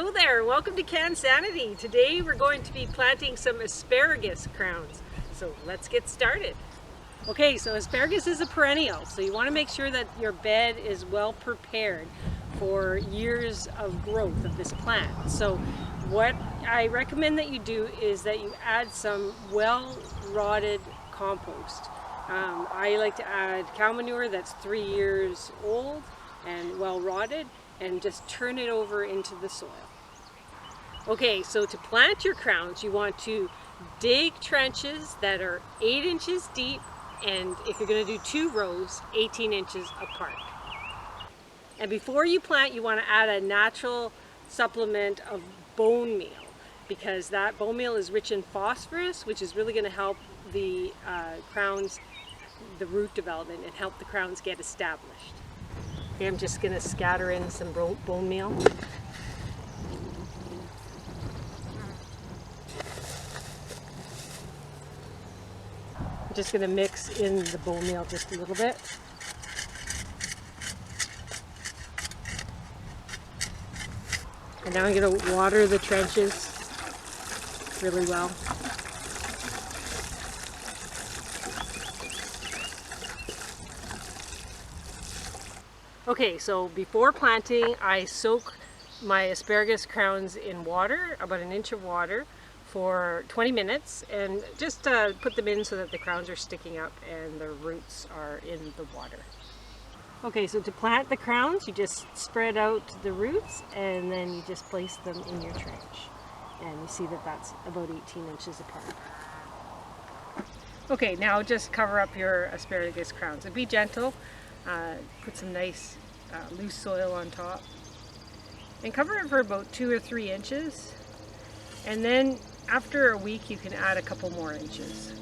Hello there, welcome to CanSanity. Today we're going to be planting some asparagus crowns. So let's get started. Okay, so asparagus is a perennial, so you want to make sure that your bed is well prepared for years of growth of this plant. So what I recommend that you do is that you add some well-rotted compost. I like to add cow manure that's 3 years old and well-rotted, and just turn it over into the soil. Okay, so to plant your crowns, you want to dig trenches that are 8 inches deep, and if you're going to do 2 rows, 18 inches apart. And before you plant, you want to add a natural supplement of bone meal, because that bone meal is rich in phosphorus, which is really going to help the crowns, the root development, and help the crowns get established. Okay, I'm just going to scatter in some bone meal. I'm just going to mix in the bone meal just a little bit. And now I'm going to water the trenches really well. Okay, so before planting, I soak my asparagus crowns in water, about 1 inch of water, for 20 minutes, and just put them in so that the crowns are sticking up and the roots are in the water. Okay, so to plant the crowns, you just spread out the roots and then you just place them in your trench. And you see that that's about 18 inches apart. Okay, now just cover up your asparagus crowns and be gentle. Put some nice loose soil on top and cover it for about 2 or 3 inches, and then after a week you can add a couple more inches.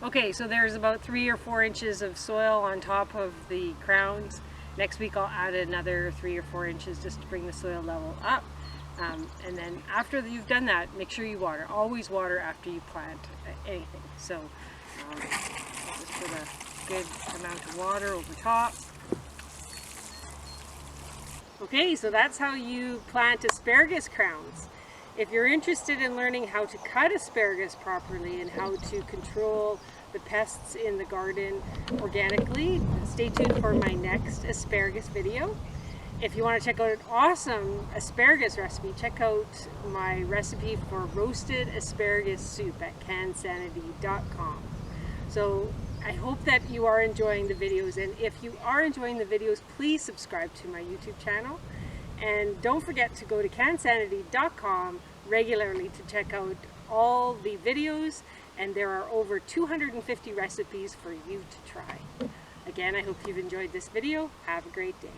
Okay, so there's about 3 or 4 inches of soil on top of the crowns. Next week I'll add another 3 or 4 inches just to bring the soil level up, and then after you've done that, make sure you water. Always water after you plant anything. So just put a good amount of water over top. Okay, so that's how you plant asparagus crowns. If you're interested in learning how to cut asparagus properly and how to control the pests in the garden organically, stay tuned for my next asparagus video. If you want to check out an awesome asparagus recipe, check out my recipe for roasted asparagus soup at cansanity.com. So I hope that you are enjoying the videos, and if you are enjoying the videos, please subscribe to my YouTube channel. And don't forget to go to cansanity.com regularly to check out all the videos, and there are over 250 recipes for you to try. Again, I hope you've enjoyed this video. Have a great day.